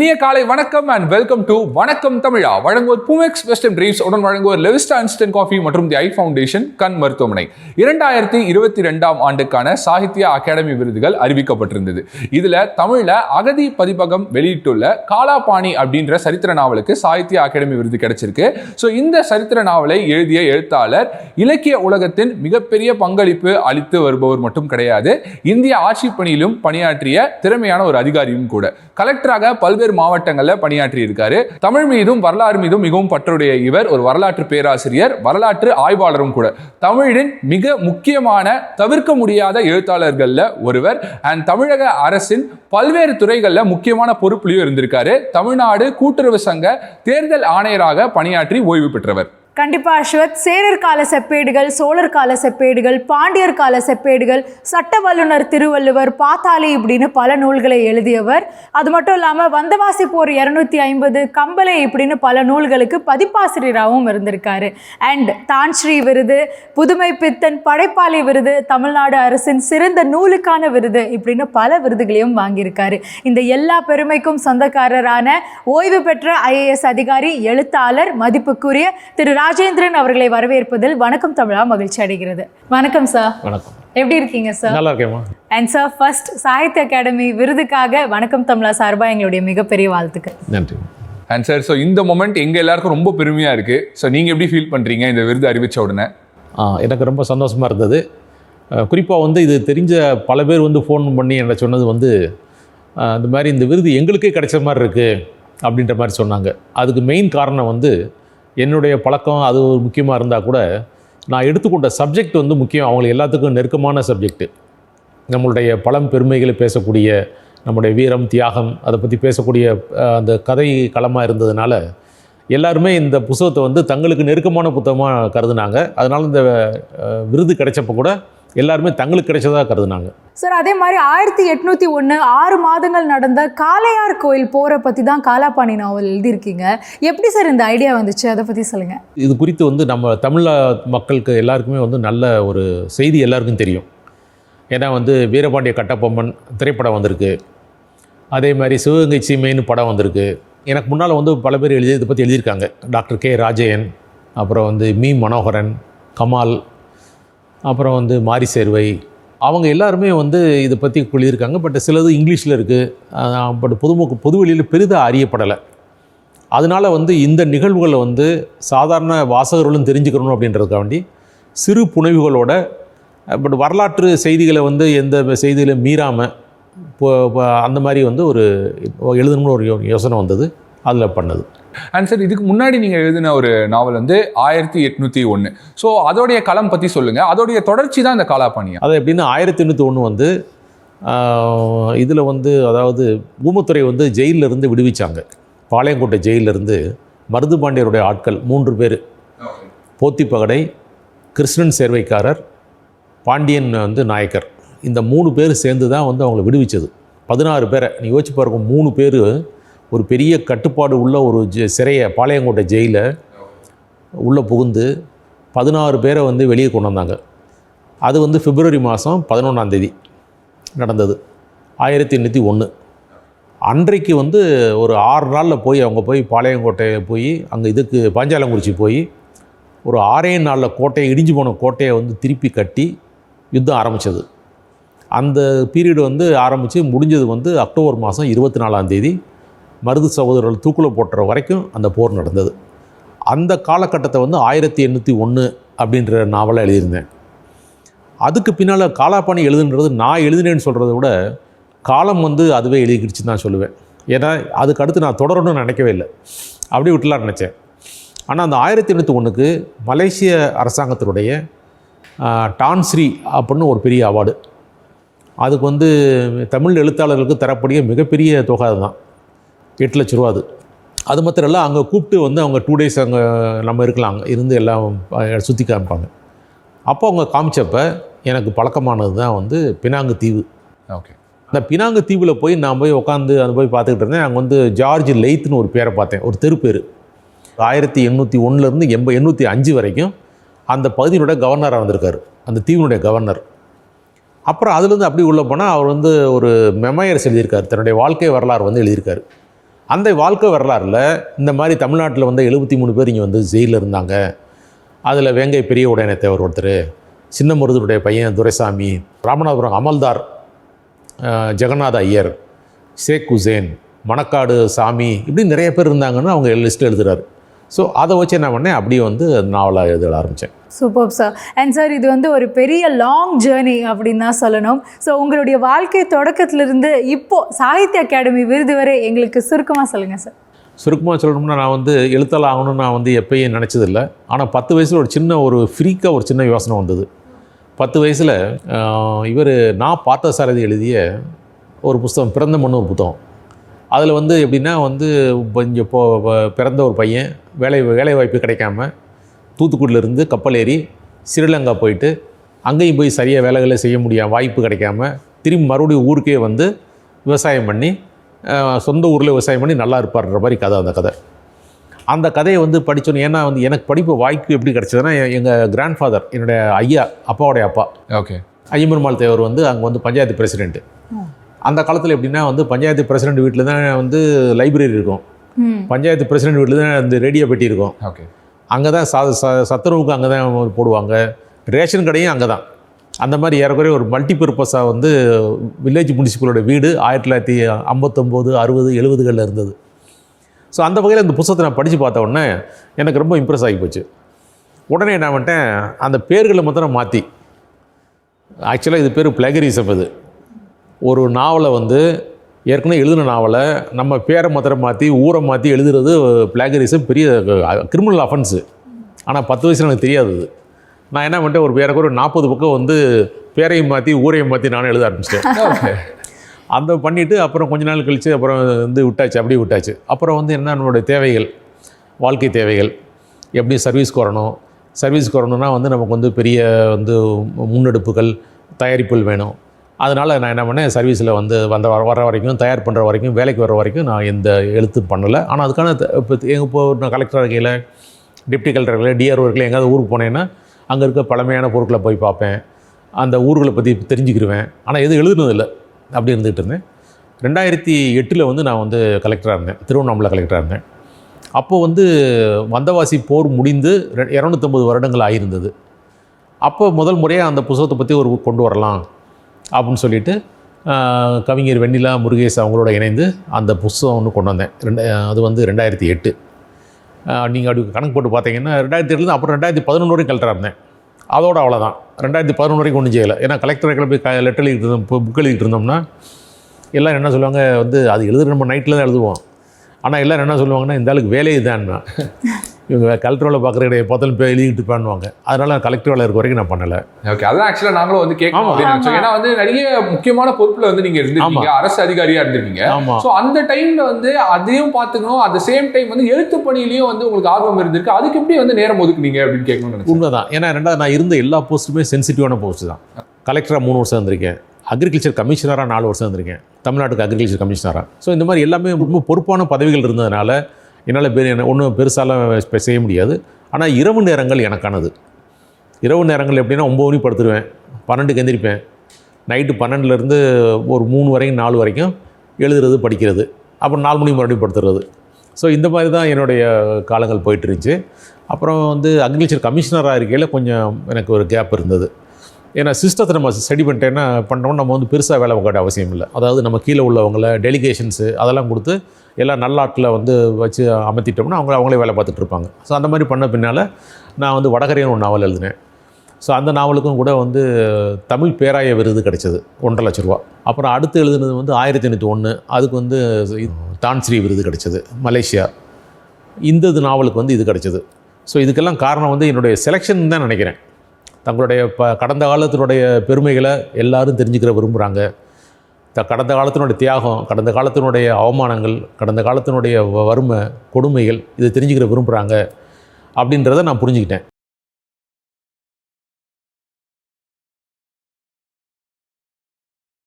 இனிய காலை வணக்கம் அண்ட் வெல்கம் டு வணக்கம் தமிழா. வழங்குவோர் புமெக்ஸ் வெஸ்டர்ன் பிரீவ்ஸ் உடன் வழங்குவோர் லெவிஸ்டா இன்ஸ்டன்ட் காஃபி மற்றும் தி ஐ ஃபவுண்டேஷன் கண் மருத்துவமனை. 2022 ஆண்டுக்கான சாகித்ய அகாடமி விருதுகள் அறிவிக்கப்பட்டிருந்தது. இதுல தமிழ்ல அகதி பதிப்பகம் வெளியிட்டுள்ள காலாபாணி அப்படின்ற சரித்திர நாவலுக்கு சாகித்ய அகாடமி விருது கிடைச்சிருக்கு. ஸோ இந்த சரித்திர நாவலை எழுதிய எழுத்தாளர் இலக்கிய உலகத்தின் மிகப்பெரிய பங்களிப்பு அளித்து வருபவர் மட்டும் கிடையாது, இந்திய ஆட்சி பணியிலும் பணியாற்றிய திறமையான ஒரு அதிகாரியும் கூட. கலெக்டராக பல்வேறு மாவட்டங்களில் பணியாற்றி இருக்காரு. தமிழ் மீதும் வரலாறு மீதும் மிகவும் பற்றுடைய இவர் ஒரு வரலாற்று பேராசிரியர், வரலாற்று ஆய்வாளரும் கூட. தமிழின் மிக முக்கியமான தவிர்க்க முடியாத எழுத்தாளர்கள்ல ஒருவர். அண்ட் தமிழக அரசின் பல்வேறு துறைகளில் முக்கியமான பொறுப்புலையும் இருந்திருக்காரு. தமிழ்நாடு கூட்டுறவு சங்க தேர்தல் ஆணையராக பணியாற்றி ஓய்வு பெற்றவர். கண்டிப்பா அஸ்வத். சேரர் கால செப்பேடுகள், சோழர் கால செப்பேடுகள், பாண்டியர் கால செப்பேடுகள், சட்ட வல்லுநர் திருவள்ளுவர், பாத்தாளி இப்படின்னு பல நூல்களை எழுதியவர். அது மட்டும் இல்லாமல் வந்தவாசி போர் 250, கம்பளை இப்படின்னு பல நூல்களுக்கு பதிப்பாசிரியராகவும் இருந்திருக்காரு. அண்ட் தான்ஸ்ரீ விருது, புதுமை பித்தன், படைப்பாளி விருது, தமிழ்நாடு அரசின் சிறந்த நூலுக்கான விருது இப்படின்னு பல விருதுகளையும் வாங்கியிருக்காரு. இந்த எல்லா பெருமைக்கும் சொந்தக்காரரான ஓய்வு பெற்ற IAS அதிகாரி, எழுத்தாளர், மதிப்புக்குரிய திரு ராஜேந்திரன் அவர்களை வரவேற்பதில் வணக்கம் தமிழா மகிழ்ச்சி அடைகிறது. வணக்கம் சார். வணக்கம். எப்படி இருக்கீங்க சார்? நல்லா இருக்கேம்மா. And sir, first Sahitya Akademi விருதுக்காக வணக்கம் தமிழா சார்பாக எங்களுடைய மிகப்பெரிய வாழ்த்துக்கள். நன்றி. அண்ட் சார், ஸோ இந்த மொமெண்ட் எங்கள் எல்லாருக்கும் ரொம்ப பெருமையாக இருக்குது. ஸோ நீங்கள் எப்படி ஃபீல் பண்ணுறீங்க இந்த விருது அறிவித்த உடனே? எனக்கு ரொம்ப சந்தோஷமாக இருந்தது. குறிப்பாக இது தெரிஞ்ச பல பேர் ஃபோன் பண்ணி என்ன சொன்னது இந்த மாதிரி இந்த விருது எங்களுக்கே கிடைச்ச மாதிரி இருக்குது அப்படின்ற மாதிரி சொன்னாங்க. அதுக்கு மெயின் காரணம் என்னுடைய பழக்கம் அது முக்கியமாக இருந்தால் கூட நான் எடுத்துக்கொண்ட சப்ஜெக்ட் முக்கியம். அவங்களுக்கு எல்லாத்துக்கும் நெருக்கமான சப்ஜெக்ட்டு. நம்மளுடைய பழம் பெருமைகளை பேசக்கூடிய, நம்முடைய வீரம் தியாகம் அதை பற்றி பேசக்கூடிய அந்த கதை களமாக இருந்ததுனால எல்லாருமே இந்த புத்தகத்தை தங்களுக்கு நெருக்கமான புத்தகமாக கருதுனாங்க. அதனால் இந்த விருது கிடைச்சப்போ கூட எல்லாருமே தங்களுக்கு கிடைச்சதாக கருதுனாங்க. சார், அதே மாதிரி 1801 6 மாதங்கள் நடந்த காளையார் கோயில் போரை பற்றி தான் காலாபாணி நாவல் எழுதியிருக்கீங்க. எப்படி சார் இந்த ஐடியா வந்துச்சு, அதை பற்றி சொல்லுங்கள். இது குறித்து நம்ம தமிழ் மக்களுக்கு எல்லாருக்குமே நல்ல ஒரு செய்தி எல்லாருக்கும் தெரியும். ஏன்னா வீரபாண்டிய கட்டபொம்மன் திரைப்படம் வந்திருக்கு, அதே மாதிரி சிவகங்கை சீமைன்னு படம் வந்திருக்கு. எனக்கு முன்னால் பல பேர் இதை பற்றி எழுதியிருக்காங்க. டாக்டர் கே ராஜயன், அப்புறம் மீ மனோகரன், கமால், அப்புறம் மாரி சேர்வை, அவங்க எல்லாருமே இதை பற்றி எழுதியிருக்காங்க. பட் சிலது இங்கிலீஷில் இருக்குது. பட் பொதுவெளியில் பெரிதாக அறியப்படலை. அதனால் இந்த நிகழ்வுகளை சாதாரண வாசகர்களும் தெரிஞ்சுக்கணும் அப்படின்றதுக்காண்டி சிறு புனைவுகளோட பட் வரலாற்று செய்திகளை எந்த செய்திகளை மீறாமல் அந்த மாதிரி ஒரு எழுதணும்னு ஒரு யோசனை வந்தது. அதில் பண்ணது. அண்ட் சார், இதுக்கு முன்னாடி நீங்கள் எழுதின ஒரு நாவல் 1801. ஸோ அதோடைய களம் பற்றி சொல்லுங்கள். அதோடைய தொடர்ச்சி தான் இந்த காலாபாணியா? அது எப்படின்னா 1801 இதில் அதாவது ஊமத்துறை ஜெயிலிருந்து விடுவிச்சாங்க. பாளையங்கோட்டை ஜெயிலிருந்து மருது பாண்டியருடைய ஆட்கள் 3 பேர், போத்திப்பகடை, கிருஷ்ணன் சேர்வைக்காரர், பாண்டியன் நாயக்கர், இந்த 3 பேர் சேர்ந்து தான் அவங்கள விடுவிச்சது. 16 பேரை நீ யோசிச்சு பாருங்க. 3 பேர் ஒரு பெரிய கட்டுப்பாடு உள்ள ஒரு சிறையை, பாளையங்கோட்டை ஜெயிலை உள்ளே புகுந்து 16 பேரை வெளியே கொண்டு வந்தாங்க. அது பிப்ரவரி மாதம் 11ஆம் நடந்தது 1801. அன்றைக்கு ஒரு 6 நாளில் போய் அவங்க பாளையங்கோட்டையை போய் அங்கே பாஞ்சாலங்குறிச்சி போய் ஒரு 6 நாளில் கோட்டையை, இடிஞ்சு போன கோட்டையை திருப்பி கட்டி யுத்தம் ஆரம்பித்தது. அந்த பீரியடு ஆரம்பித்து முடிஞ்சது அக்டோபர் மாதம் 24ஆம் மருது சகோதரர்கள் தூக்குல போட்டுற வரைக்கும் அந்த போர் நடந்தது. அந்த காலகட்டத்தை 1801 அப்படின்ற நாவலை எழுதியிருந்தேன். அதுக்கு பின்னால் காலாபாணி எழுதுன்றது நான் எழுதினேன்னு சொல்கிறத விட காலம் அதுவே எழுதிக்கிடுச்சுன்னு தான் சொல்லுவேன். ஏன்னா அதுக்கு அடுத்து நான் தொடரணும்னு நினைக்கவே இல்லை, அப்படியே விட்டுலாம் நினச்சேன். ஆனால் அந்த 1801க்கு மலேசிய அரசாங்கத்தினுடைய டான்ஸ்ரீ அப்படின்னு ஒரு பெரிய அவார்டு. அதுக்கு தமிழ் எழுத்தாளர்களுக்கு தரக்கூடிய மிகப்பெரிய தொகை அதுதான், 8 லட்ச ரூபா. அது மாத்திரம் இல்லை, அங்கே கூப்பிட்டு அவங்க 2 days அங்கே நம்ம இருக்கலாம், அங்கே இருந்து எல்லாம் சுற்றி காமிப்பாங்க. அப்போ அவங்க காமிச்சப்போ எனக்கு பழக்கமானது தான் பினாங்கு தீவு. ஓகே. அந்த பினாங்கு தீவில் நான் உட்காந்து போய் பார்த்துக்கிட்டு இருந்தேன். அங்கே ஜார்ஜ் லெய்த்னு ஒரு பேரை பார்த்தேன், ஒரு தெரு பேர். 1801 805 வரைக்கும் அந்த பகுதியினுடைய கவர்னராக வந்திருக்கார், அந்த தீவினுடைய கவர்னர். அப்புறம் அதுலேருந்து அப்படி உள்ளே போனால் அவர் ஒரு மெமயர்ஸ் எழுதியிருக்கார், தன்னுடைய வாழ்க்கை வரலாறு எழுதியிருக்கார். அந்த வாழ்க்கை வரலாறுல இந்த மாதிரி தமிழ்நாட்டில் வந்து 73 பேர் இங்கே வந்து ஜெயிலில் இருந்தாங்க. அதில் வேங்கை பெரிய உடையனைத்தவர் ஒருத்தர், சின்ன மருதனுடைய பையன் துரைசாமி, ராமநாதபுரம் அமல்தார் ஜெகநாத ஐயர், ஷேக் ஹுசேன், மணக்காடு சாமி, இப்படி நிறைய பேர் இருந்தாங்கன்னு அவங்க லிஸ்ட் எழுதுறாரு. ஸோ அதை வச்சு என்ன பண்ணேன், அப்படியே வந்து நாவலாக எழுத ஆரம்பித்தேன். Super sir. அண்ட் சார், இது வந்து ஒரு பெரிய லாங் ஜேர்னி அப்படின்னு தான் சொல்லணும். ஸோ உங்களுடைய வாழ்க்கை தொடக்கத்திலிருந்து இப்போது சாகித்ய அகாடமி விருது வரை எங்களுக்கு சுருக்கமாக சொல்லுங்கள் சார். சுருக்கமாக சொல்லணும்னா, நான் வந்து எழுத்தாளர் ஆகணும்னு நான் வந்து எப்பயும் நினச்சதில்லை. ஆனால் 10 வயசில் ஒரு சின்ன ஒரு ஃப்ரீக்காக ஒரு சின்ன யோசனை வந்தது. 10 வயசில் இவர் நான் பார்த்தசாரதி எழுதிய ஒரு புத்தகம், பிறந்த மண்ணு ஒரு புத்தகம். அதில் வந்து எப்படின்னா வந்து இங்கே பிறந்த ஒரு பையன் வேலை வாய்ப்பு கிடைக்காம தூத்துக்குடியிலேருந்து கப்பல் ஏறி ஸ்ரீலங்கா போயிட்டு அங்கேயும் போய் சரியாக வேலைகளை செய்ய முடியாம வாய்ப்பு கிடைக்காம திரும்பி மறுபடியும் ஊருக்கே வந்து விவசாயம் பண்ணி சொந்த ஊரில் விவசாயம் பண்ணி நல்லா இருப்பார்ன்ற மாதிரி கதை. அந்த கதையை வந்து படித்தோன்னு, ஏன்னா வந்து எனக்கு படிப்பு வாய்ப்பு எப்படி கிடச்சதுன்னா, எங்கள் கிராண்ட் ஃபாதர், என்னுடைய ஐயா, அப்பாவுடைய அப்பா, ஓகே, ஐயம்பெருமாள் தேவர் வந்து அங்கே வந்து பஞ்சாயத்து பிரசிடெண்ட்டு. அந்த காலத்தில் எப்படின்னா வந்து பஞ்சாயத்து பிரசிடெண்ட் வீட்டில் தான் வந்து லைப்ரரி இருக்கும், பஞ்சாயத்து பிரசிடெண்ட் வீட்டில் தான் அந்த ரேடியோ பெட்டி இருக்கும், ஓகே, அங்கே தான் சத்துணவுக்கு அங்கே தான் போடுவாங்க, ரேஷன் கடையும் அங்கே தான். அந்த மாதிரி ஏறக்குறைய ஒரு மல்டிபர்பஸாக வந்து வில்லேஜ் முனிசிபலோட வீடு 1959, 60, 70களில் இருந்தது. ஸோ அந்த வகையில் இந்த புத்தகத்தை நான் படித்து பார்த்த உடனே எனக்கு ரொம்ப இம்ப்ரெஸ் ஆகி போச்சு. உடனே என்ன பண்ணிட்டேன், அந்த பேர்களை மாத்திரம் மாற்றி, ஆக்சுவலாக இது பேர் பிளேகரிசம். இது ஒரு நாவலை வந்து ஏற்கனவே எழுதின நாவலை நம்ம பேரை மாத்திரம் மாற்றி ஊரை மாற்றி எழுதுறது பிளேகரிசம், பெரிய கிரிமினல் அஃபென்ஸு. ஆனால் 10 வயசில் எனக்கு தெரியாது. நான் என்ன பண்ணிட்டேன், ஒரு பேருக்கு ஒரு 40 பக்கம் வந்து பேரையும் மாற்றி ஊரையும் மாற்றி நானும் எழுத ஆரம்பிச்சிட்டேன். அந்த பண்ணிவிட்டு அப்புறம் கொஞ்ச நாள் கழித்து அப்புறம் வந்து விட்டாச்சு, அப்படியே விட்டாச்சு. அப்புறம் வந்து என்ன, நம்மளுடைய தேவைகள், வாழ்க்கை தேவைகள், எப்படி சர்வீஸ்க்கு வரணும்னா வந்து நமக்கு வந்து பெரிய வந்து முன்னெடுப்புகள், தயாரிப்புகள் வேணும். அதனால் நான் என்ன பண்ணேன், சர்வீஸில் வந்து வர வரைக்கும், தயார் பண்ணுற வரைக்கும், வேலைக்கு வர வரைக்கும் நான் எந்த எழுத்து பண்ணலை. ஆனால் அதுக்கான இப்போ நான் கலெக்டர் இருக்கையில், டிப்டி கலெக்டர் இருக்கையில், டிஆர்ஓ இருக்கையில் எங்கேயாவது ஊருக்கு போனேன்னா அங்கே இருக்க பழமையான பொருட்களை போய் பார்ப்பேன், அந்த ஊர்களை பற்றி தெரிஞ்சுக்கிடுவேன். ஆனால் எதுவும் எழுதுனதில்லை, அப்படி இருந்துகிட்டு இருந்தேன். 2008 வந்து நான் வந்து கலெக்டராக இருந்தேன், திருவண்ணாமலை கலெக்டராக இருந்தேன். அப்போது வந்து வந்தவாசி போர் முடிந்து 250 வருடங்கள் ஆகியிருந்தது. அப்போ முதல் முறையாக அந்த புத்தகத்தை பற்றி ஒரு கொண்டு வரலாம் அப்படின்னு சொல்லிட்டு கவிஞர் வெண்ணிலா முருகேஷ் அவங்களோட இணைந்து அந்த புத்தகம் ஒன்று கொண்டு வந்தேன். அது வந்து 2008. நீங்கள் அப்படி கணக்கு போட்டு பார்த்தீங்கன்னா 2008 அப்புறம் 2011 வரைக்கும் கலெக்டராக இருந்தேன். அதோட அவ்வளோதான். 2011 வரைக்கும் ஒன்றும் செய்யலை. ஏன்னா கலெக்டரை போய் லெட்டர் எழுதிட்டு இருந்தோம், புக் எழுதிட்டு இருந்தோம்னா எல்லோரும் என்ன சொல்லுவாங்க, வந்து அது எழுதுகிற நம்ம நைட்டில் தான் எழுதுவோம். ஆனால் எல்லோரும் என்ன சொல்லுவாங்கன்னா, இந்த ஆளுக்கு வேலையை தான்னா, இவங்க கலெக்டர் வேலை பார்க்குற கிடையாது, பார்த்தாலும் போய் எழுதிட்டு பண்ணுவாங்க. அதனால் கலெக்டர் வேலை இருக்க வரைக்கும் நான் பண்ணலை. ஓகே, அதான் ஆக்சுவலாக நாங்களும் வந்து கேட்கணும் அப்படின்னு நினச்சோம். ஏன்னா வந்து நிறைய முக்கியமான பொறுப்பில் வந்து நீங்கள் இருந்திருக்கீங்க, அரசு அதிகாரியாக இருந்திருக்கீங்க. ஸோ அந்த டைமில் வந்து அதையும் பார்த்துக்கணும், அட் த சேம் டைம் வந்து எழுத்து பணியிலையும் வந்து உங்களுக்கு ஆர்வம் இருந்திருக்கு. அதுக்கு எப்படி வந்து நேரம் ஒதுக்குனீங்க அப்படின்னு கேட்கணும்னு உண்மைதான். ஏன்னா ரெண்டாவது நான் இருந்த எல்லா போஸ்ட்டுமே சென்சிட்டிவான போஸ்ட்டு தான். கலெக்டராக 3 வருஷம் இருந்திருக்கேன், அக்ரிகல்ச்சர் கமிஷனராக 4 வருஷம் இருந்திருக்கேன், தமிழ்நாட்டுக்கு அக்ரிகல்ச்சர் கமிஷனராக. ஸோ இந்த மாதிரி எல்லாமே ரொம்ப பொறுப்பான பதவிகள் இருந்ததுனால என்னால் ஒன்றும் பெருசாலாம் செய்ய முடியாது. ஆனால் இரவு நேரங்கள் எனக்கானது. இரவு நேரங்கள் எப்படின்னா 9 மணி படுத்துருவேன், 12க்கு எந்திரிப்பேன், நைட்டு 12லேருந்து ஒரு 3 வரைக்கும் 4 வரைக்கும் எழுதுறது, படிக்கிறது, அப்புறம் 4 மணி மறுபடியும் படுத்துறது. ஸோ இந்த மாதிரி தான் என்னுடைய காலங்கள் போயிட்டு இருந்துச்சு. அப்புறம் வந்து அக்ரிகல்ச்சர் கமிஷனராக இருக்கையில் கொஞ்சம் எனக்கு ஒரு கேப் இருந்தது. ஏன்னா சிஸ்டத்தை நம்ம ஸ்டடி பண்ணுறோம், நம்ம வந்து பெருசாக வேலை பார்க்க அவசியம் இல்லை. அதாவது நம்ம கீழே உள்ளவங்களை டெலிகேஷன்ஸு அதெல்லாம் கொடுத்து எல்லாம் நல்ல ஆட்களை வந்து வச்சு அமர்த்திட்டோம்னா அவங்களே வேலை பார்த்துட்டு இருப்பாங்க. ஸோ அந்த மாதிரி பண்ண பின்னால் நான் வந்து வடகரையன் ஒரு நாவல் எழுதினேன். ஸோ அந்த நாவலுக்கும் கூட வந்து தமிழ் பேராய விருது கிடைச்சது, 1.5 லட்ச ரூபா. அப்புறம் அடுத்து எழுதுனது வந்து 1801, அதுக்கு வந்து தான்ஸ்ரீ விருது கிடைச்சது, மலேசியா. இந்த நாவலுக்கு வந்து இது கிடைச்சது. ஸோ இதுக்கெல்லாம் காரணம் வந்து என்னுடைய செலெக்ஷன் தான் நினைக்கிறேன். தங்களுடைய கடந்த காலத்தினுடைய பெருமைகளை எல்லாரும் தெரிஞ்சுக்கிற விரும்புகிறாங்க. கடந்த காலத்தினுடைய தியாகம், கடந்த காலத்தினுடைய அவமானங்கள், கடந்த காலத்தினுடைய வறுமை கொடுமைகள், இதை தெரிஞ்சுக்கிற விரும்புகிறாங்க அப்படின்றத நான் புரிஞ்சுக்கிட்டேன்.